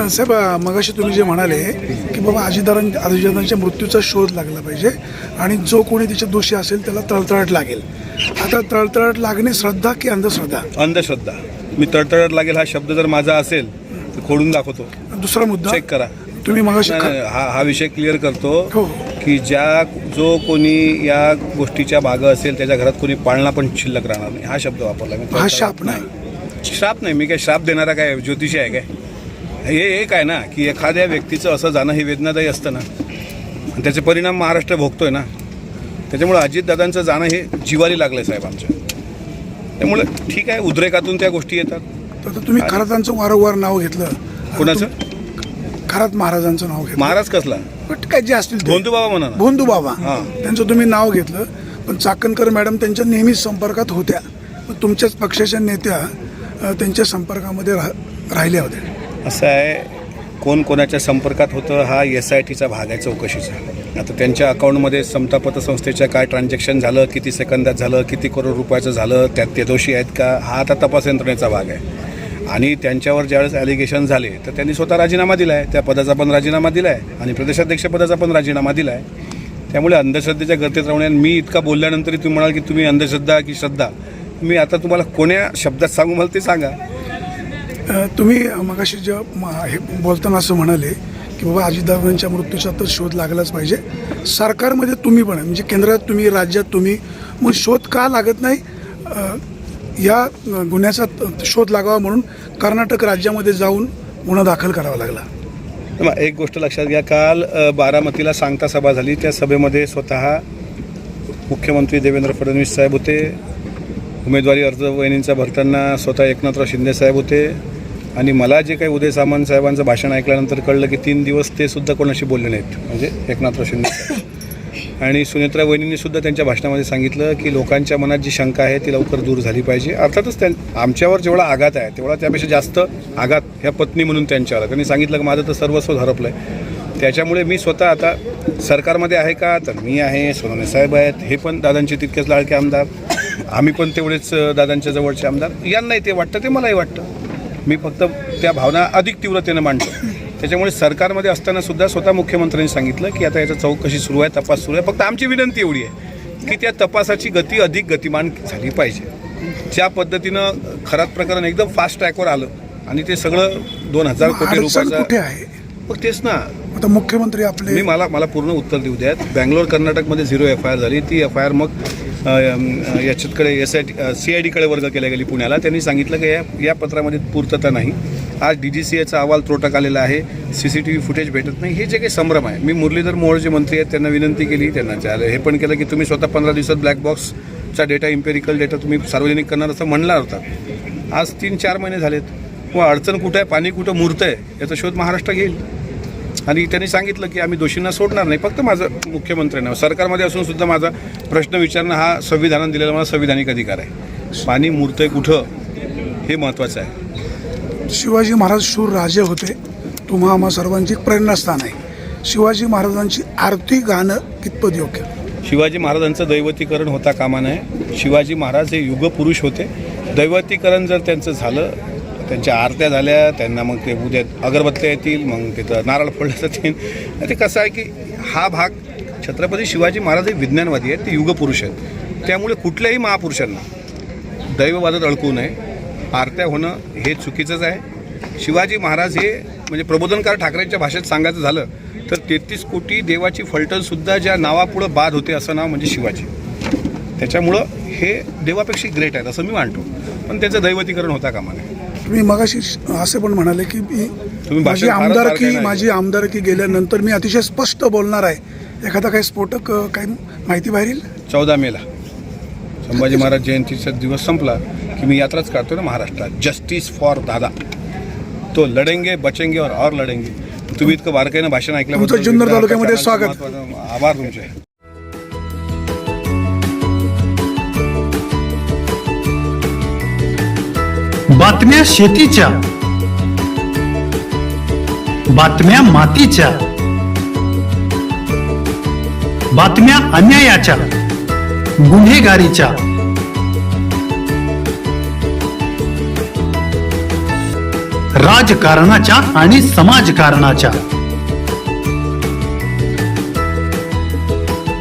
साहेब मगाशी तुम्ही जे म्हणाले की बाबा अजितदादांच्या मृत्यूचा शोध लागला पाहिजे आणि जो कोणी त्याचे दोषी असेल त्याला तळतळाट लागेल. आता तळतळाट लागणे श्रद्धा की अंधश्रद्धा? अंधश्रद्धा. मी तळतळाट लागेल हा शब्द जर माझा असेल तर खोडून दाखवतो. दुसरा मुद्दा चेक करा. तुम्ही मगाशी हा विषय क्लिअर करतो हो की जो कोणी या गोष्टीच्या भाग असेल त्याच्या घरात कोणी पाळणा पण शिल्लक राहणार नाही हा शब्द वापरला मी. हा शाप नाही. श्राप नाही. मी काय श्राप देणारा काय ज्योतिषी आहे काय? हे एक आहे ना की एखाद्या व्यक्तीचं असं जाणं हे वेदनादायी असतं ना आणि त्याचे परिणाम महाराष्ट्र भोगतोय ना. त्याच्यामुळे अजितदादांचं जाणं हे जिवारी लागलं साहेब आमच्या. त्यामुळे ठीक आहे उद्रेकातून त्या गोष्टी येतात. तर तुम्ही खरातांचं वारंवार नाव घेतलं. कोणाचं? खरात महाराजांचं नाव घेतलं. महाराज कसला? पण काय जे असतील भोंदू बाबा म्हणा. भोंदू बाबा हां. त्यांचं तुम्ही नाव घेतलं. पण चाकणकर मॅडम त्यांच्या नेहमीच संपर्कात होत्या. मग तुमच्याच पक्षाच्या नेत्या त्यांच्या संपर्कामध्ये राहिल्या होत्या. असं आहे कोण कोणाच्या संपर्कात होतं हा SITचा भाग आहे चौकशीचा. आता त्यांच्या अकाउंटमध्ये समता पतसंस्थेच्या काय ट्रान्झॅक्शन झालं, किती सेकंदात झालं, किती करोड रुपयाचं झालं, त्यात ते दोषी आहेत का हा आता तपास यंत्रणेचा भाग आहे. आणि त्यांच्यावर ज्यावेळेस ॲलिगेशन झाले तर त्यांनी स्वतः राजीनामा दिला आहे. त्या पदाचा पण राजीनामा दिला आहे आणि प्रदेशाध्यक्ष पदाचा पण राजीनामा दिला आहे. त्यामुळे अंधश्रद्धेच्या गर्तेत राहणे. मी इतका बोलल्यानंतर तुम्ही म्हणाल की तुम्ही अंधश्रद्धा की श्रद्धा. मी आता तुम्हाला कोण्या शब्दात सांगू मला ते सांगा. तुम्ही मगाशी हे बोलताना असं म्हणाले की बाबा अजितदादांच्या मृत्यूचा तर शोध लागलाच पाहिजे. सरकारमध्ये तुम्ही पण म्हणजे केंद्रात तुम्ही राज्यात तुम्ही मग शोध का लागत नाही? या गुन्ह्याचा शोध लागावा म्हणून कर्नाटक राज्यामध्ये जाऊन गुन्हा दाखल करावा लागला. एक गोष्ट लक्षात घ्या. काल बारामतीला सांगता सभा झाली. त्या सभेमध्ये स्वतः मुख्यमंत्री देवेंद्र फडणवीस साहेब होते. उमेदवारी अर्ज वहिनींचा भरताना स्वतः एकनाथराव शिंदे साहेब होते. आणि मला जे काही उदय सामंत साहेबांचं भाषण ऐकल्यानंतर कळलं की 3 दिवस ते सुद्धा कोणाशी बोलले नाहीत. म्हणजे एकनाथराव शिंदे साहेब आणि सुनेत्रा वहिनींनी सुद्धा त्यांच्या भाषणामध्ये सांगितलं की लोकांच्या मनात जी शंका आहे ती लवकर दूर झाली पाहिजे. अर्थातच आमच्यावर जेवढा आघात आहे तेवढा त्यापेक्षा जास्त आघात ह्या पत्नी म्हणून त्यांच्यावर. त्यांनी सांगितलं की माझं तर सर्वस्व हरपलं आहे. त्याच्यामुळे मी स्वतः आता सरकारमध्ये आहे का तर मी आहे. सोनवणे साहेब आहेत हे पण दादांचे तितकेच लाडके आमदार. आम्ही पण तेवढेच दादांच्या जवळचे आमदार. यांनाही ते वाटतं ते मलाही वाटतं. मी फक्त त्या भावना अधिक तीव्रतेनं मांडतो. त्याच्यामुळे सरकारमध्ये असताना सुद्धा स्वतः मुख्यमंत्र्यांनी सांगितलं की आता याचा चौकशी सुरू आहे, तपास सुरू आहे. फक्त आमची विनंती एवढी आहे की त्या तपासाची गती अधिक गतिमान झाली पाहिजे. ज्या पद्धतीनं खरात प्रकरण एकदम फास्ट ट्रॅकवर आलं आणि ते सगळं 2000 कोटी रुपयाचं आहे. मग तेच ना आता मुख्यमंत्री आपले मला पूर्ण उत्तर देऊ द्यात. बँगलोर कर्नाटकमध्ये 0 FIR झाली. ती FIR मग याच्याकडे CIDकडे वर्ग केल्या गेली पुण्याला. त्यांनी सांगितलं की या पत्रामध्ये पूर्तता नाही. आज DGCAचा अहवाल त्रोटक आलेला आहे. CCTV फुटेज भेटत नाही. हे जे काही संभ्रम आहे. मी मुरलीधर मोहोळ जे मंत्री आहेत त्यांना विनंती केली. त्यांना हे पण केलं की तुम्ही स्वतः 15 दिवसात ब्लॅक बॉक्सचा डेटा इम्पेरिकल डेटा तुम्ही सार्वजनिक करणार असं म्हणला होता. आज 3-4 महिने झालेत. मग अडचण कुठं आहे, पाणी कुठं मुरतं आहे याचा शोध महाराष्ट्र घेईल. आणि त्यांनी सांगितलं की आम्ही दोषींना सोडणार नाही. फक्त माझं मुख्यमंत्र्यांना सरकारमध्ये असून सुद्धा माझा प्रश्न विचारणं हा संविधानाने दिलेला मला संविधानिक अधिकार आहे. पाणी मुरतंय कुठं हे महत्त्वाचं आहे. शिवाजी महाराज शूर राजे होते. तुम्हा आम्हा सर्वांची प्रेरणास्थान आहे. शिवाजी महाराजांची आरती गाणं कितपत योग्य? शिवाजी महाराजांचं दैवतीकरण होता कामा नये. शिवाजी महाराज हे युगपुरुष होते. दैवतीकरण जर त्यांचं झालं, त्यांच्या आरत्या झाल्या, त्यांना मग ते उद्या अगरबत्त्या येतील, मग तिथं नारळ फोडलं जातील. ते कसं आहे की हा भाग छत्रपती शिवाजी महाराज हे विज्ञानवादी आहेत. ते युगपुरुष आहेत. त्यामुळे कुठल्याही महापुरुषांना दैववादात अडकू नये. आरत्या होणं हे चुकीचंच आहे. शिवाजी महाराज हे म्हणजे प्रबोधनकार ठाकरेंच्या भाषेत सांगायचं झालं तर 33 कोटी देवाची फलटणसुद्धा ज्या नावापुढं बाद होते असं नाव म्हणजे शिवाजी. त्याच्यामुळं हे देवापेक्षा ग्रेट आहेत असं मी मानतो. पण त्याचं दैवतीकरण होता कामा नये. तुम्ही मगाशी असे पण म्हणाले की माझी आमदारकी गेल्यानंतर मी अतिशय स्पष्ट बोलणार आहे. एखादा काही स्फोटक काही माहिती बाहेर येईल? 14 मेला संभाजी महाराज जयंतीचा दिवस संपला की मी यात्राच काढतो ना महाराष्ट्रात. जस्टिस फॉर दादा. तो लढेंगे बचेंगे और लढेंगे. तुम्ही इतकं बारकाईनं भाषण ऐकल्याबद्दल जुन्नर तालुक्यामध्ये स्वागत. आभार तुमचे. बातम्या शेतीच्या, बातम्या मातीच्या, बातम्या अन्यायाच्या, गुन्हेगारीच्या, राजकारणाच्या आणि समाजकारणाच्या.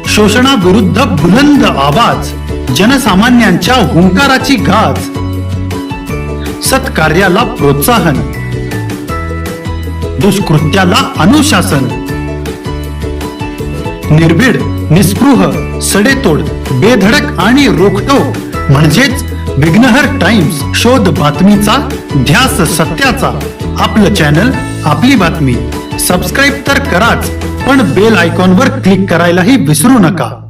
शोषणाविरुद्ध बुलंद आवाज, जनसामान्यांच्या हुंकाराची गाज. सत्कार्याला प्रोत्साहन, दुष्कृत्याला अनुशासन. निर्भीड, निस्पृह, सडेतोड, बेधडक आणि रोखटोक म्हणजेच विघ्नहर टाइम्स. शोध बातमीचा, ध्यास सत्याचा. आपलं चॅनल, आपली बातमी. सबस्क्राईब तर कराच, पण बेल आयकॉनवर क्लिक करायलाही विसरू नका.